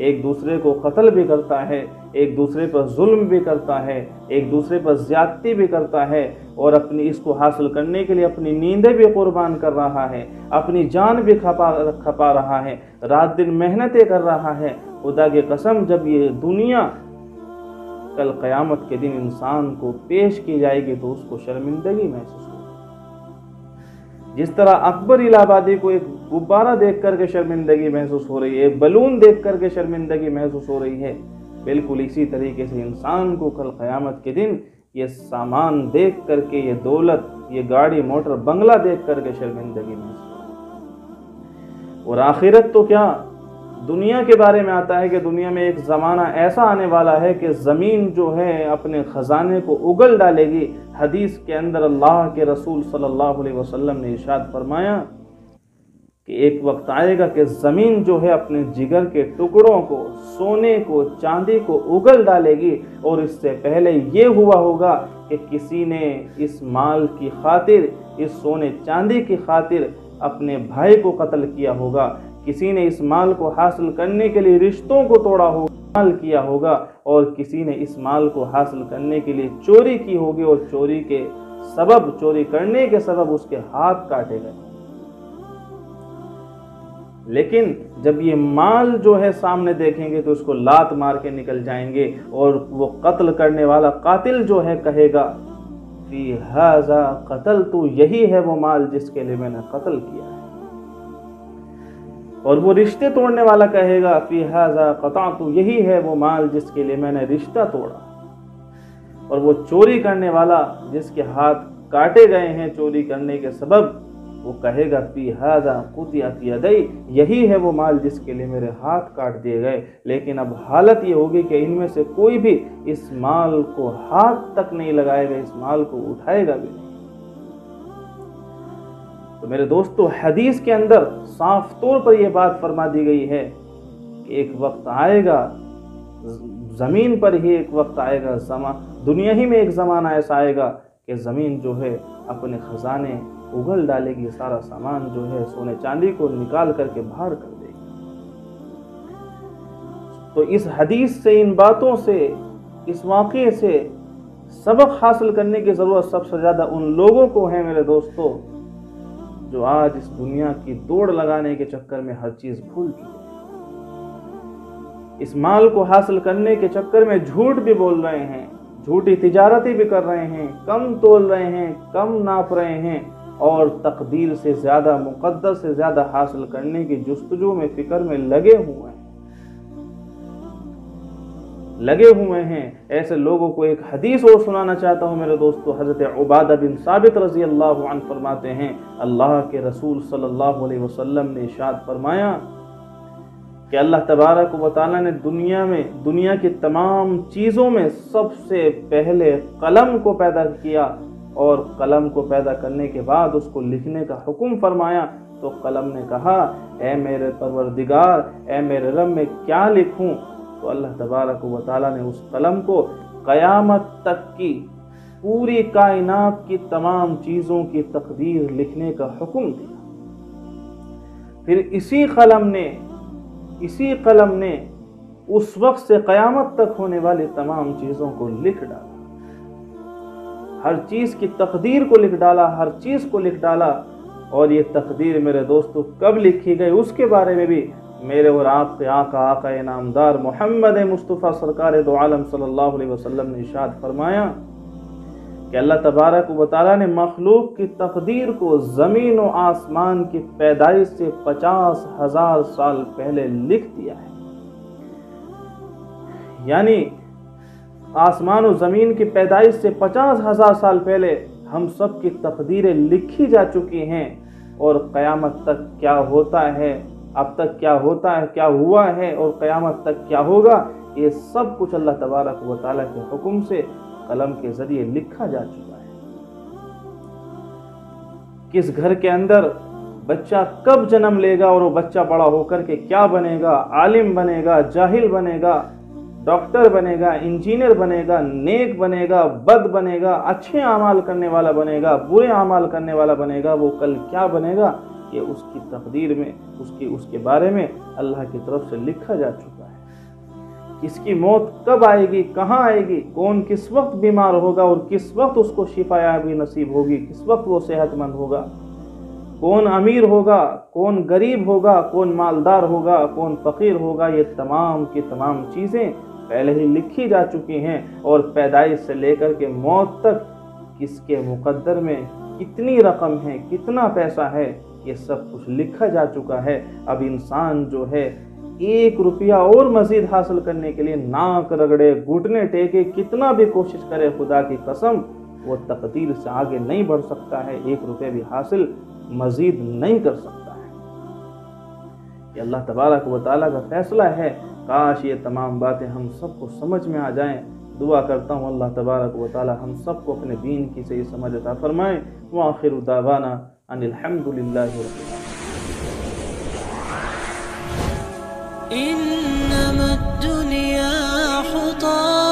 ایک دوسرے کو قتل بھی کرتا ہے، ایک دوسرے پر ظلم بھی کرتا ہے، ایک دوسرے پر زیادتی بھی کرتا ہے، اور اپنی اس کو حاصل کرنے کے لیے اپنی نیندیں بھی قربان کر رہا ہے، اپنی جان بھی کھپا رہا ہے، رات دن محنتیں کر رہا ہے۔ خدا کی قسم، جب یہ دنیا کل قیامت کے دن انسان کو پیش کی جائے گی تو اس کو شرمندگی محسوس ہوگی۔ جس طرح اکبر الہ آبادی کو ایک غبارہ دیکھ کر کے شرمندگی محسوس ہو رہی ہے، ایک بلون دیکھ کر کے شرمندگی محسوس ہو رہی ہے، بالکل اسی طریقے سے انسان کو کل قیامت کے دن یہ سامان دیکھ کر کے، یہ دولت، یہ گاڑی موٹر بنگلہ دیکھ کر کے شرمندگی محسوس ہوگی۔ اور آخرت تو کیا، دنیا کے بارے میں آتا ہے کہ دنیا میں ایک زمانہ ایسا آنے والا ہے کہ زمین جو ہے اپنے خزانے کو اگل ڈالے گی۔ حدیث کے اندر اللہ کے رسول صلی اللہ علیہ وسلم نے ارشاد فرمایا کہ ایک وقت آئے گا کہ زمین جو ہے اپنے جگر کے ٹکڑوں کو، سونے کو، چاندی کو اگل ڈالے گی، اور اس سے پہلے یہ ہوا ہوگا کہ کسی نے اس مال کی خاطر، اس سونے چاندی کی خاطر اپنے بھائی کو قتل کیا ہوگا، کسی نے اس مال کو حاصل کرنے کے لیے رشتوں کو توڑا ہوگا، مال کیا ہوگا، اور کسی نے اس مال کو حاصل کرنے کے لیے چوری کی ہوگی، اور چوری کرنے کے سبب اس کے ہاتھ کاٹے گئے۔ لیکن جب یہ مال جو ہے سامنے دیکھیں گے تو اس کو لات مار کے نکل جائیں گے، اور وہ قتل کرنے والا قاتل جو ہے کہے گا فی ھذا قتلت، یہی ہے وہ مال جس کے لیے میں نے قتل کیا ہے۔ اور وہ رشتے توڑنے والا کہے گا فی ھذا قطعت، یہی ہے وہ مال جس کے لیے میں نے رشتہ توڑا۔ اور وہ چوری کرنے والا جس کے ہاتھ کاٹے گئے ہیں چوری کرنے کے سبب، وہ کہے گا فی ھذا قطعت یدی، یہی ہے وہ مال جس کے لیے میرے ہاتھ کاٹ دیے گئے۔ لیکن اب حالت یہ ہوگی کہ ان میں سے کوئی بھی اس مال کو ہاتھ تک نہیں لگائے گا، اس مال کو اٹھائے گا بھی نہیں۔ تو میرے دوستو، حدیث کے اندر صاف طور پر یہ بات فرما دی گئی ہے کہ ایک وقت آئے گا، زمین پر ہی ایک وقت آئے گا، دنیا ہی میں ایک زمانہ ایسا آئے گا کہ زمین جو ہے اپنے خزانے اگل ڈالے گی، سارا سامان جو ہے سونے چاندی کو نکال کر کے باہر کر دے گی۔ تو اس حدیث سے، ان باتوں سے، اس واقعے سے سبق حاصل کرنے کی ضرورت سب سے زیادہ ان لوگوں کو ہے میرے دوستو، جو آج اس دنیا کی دوڑ لگانے کے چکر میں ہر چیز بھول چکے ہیں۔ اس مال کو حاصل کرنے کے چکر میں جھوٹ بھی بول رہے ہیں، جھوٹی تجارتیں بھی کر رہے ہیں، کم تول رہے ہیں، کم ناپ رہے ہیں، اور تقدیر سے زیادہ، مقدر سے زیادہ حاصل کرنے کی جستجو میں، فکر میں لگے ہوئے ہیں۔ ایسے لوگوں کو ایک حدیث اور سنانا چاہتا ہوں میرے دوستو۔ حضرت عبادہ بن ثابت رضی اللہ عنہ فرماتے ہیں، اللہ کے رسول صلی اللہ علیہ وسلم نے ارشاد فرمایا کہ اللہ تبارک و تعالیٰ نے دنیا کی تمام چیزوں میں سب سے پہلے قلم کو پیدا کیا، اور قلم کو پیدا کرنے کے بعد اس کو لکھنے کا حکم فرمایا، تو قلم نے کہا اے میرے پروردگار، اے میرے رب، میں کیا لکھوں؟ تو اللہ تبارک و تعالیٰ نے اس قلم کو قیامت تک کی پوری کائنات کی تمام چیزوں کی تقدیر لکھنے کا حکم دیا۔ پھر اسی قلم نے اس وقت سے قیامت تک ہونے والی تمام چیزوں کو لکھ ڈالا، ہر چیز کی تقدیر کو لکھ ڈالا، ہر چیز کو لکھ ڈالا۔ اور یہ تقدیر میرے دوستو کب لکھی گئی اس کے بارے میں بھی میرے اور آپ کے آقا انعامدار محمد مصطفیٰ سرکار دو عالم صلی اللہ علیہ وسلم نے ارشاد فرمایا کہ اللہ تبارک و تعالیٰ نے مخلوق کی تقدیر کو زمین و آسمان کی پیدائش سے 50,000 سال پہلے لکھ دیا ہے۔ یعنی آسمان و زمین کی پیدائش سے 50,000 سال پہلے ہم سب کی تقدیریں لکھی جا چکی ہیں، اور قیامت تک کیا ہوتا ہے، اب تک کیا ہوتا ہے، کیا ہوا ہے، اور قیامت تک کیا ہوگا، یہ سب کچھ اللہ تبارک و تعالیٰ کے حکم سے قلم کے ذریعے لکھا جا چکا ہے۔ کس گھر کے اندر بچہ کب جنم لے گا، اور وہ بچہ بڑا ہو کر کے کیا بنے گا، عالم بنے گا، جاہل بنے گا، ڈاکٹر بنے گا، انجینئر بنے گا، نیک بنے گا، بد بنے گا، اچھے اعمال کرنے والا بنے گا، برے اعمال کرنے والا بنے گا، وہ کل کیا بنے گا، یہ اس کی تقدیر میں، اس کے بارے میں اللہ کی طرف سے لکھا جا چکا ہے۔ اس کی موت کب آئے گی، کہاں آئے گی، کون کس وقت بیمار ہوگا اور کس وقت اس کو شفا یابی نصیب ہوگی، کس وقت وہ صحت مند ہوگا، کون امیر ہوگا، کون غریب ہوگا، کون مالدار ہوگا، کون فقیر ہوگا، یہ تمام کی تمام چیزیں پہلے ہی لکھی جا چکی ہیں، اور پیدائش سے لے کر کے موت تک کس کے مقدر میں کتنی رقم ہے، کتنا پیسہ ہے، یہ سب کچھ لکھا جا چکا ہے۔ اب انسان جو ہے 1 روپیہ اور مزید حاصل کرنے کے لیے ناک رگڑے، گھٹنے ٹیکے، کتنا بھی کوشش کرے، خدا کی قسم وہ تقدیر سے آگے نہیں بڑھ سکتا ہے، 1 روپے بھی حاصل مزید نہیں کر سکتا ہے۔ یہ اللہ تبارک و تعالیٰ کا فیصلہ ہے۔ کاش یہ تمام باتیں ہم سب کو سمجھ میں آ جائیں۔ دعا کرتا ہوں اللہ تبارک و تعالیٰ ہم سب کو اپنے دین کی صحیح سمجھ عطا فرمائے۔ وآخر دعوانا ان الحمد للہ رب العالمین۔ انما الدنيا حطام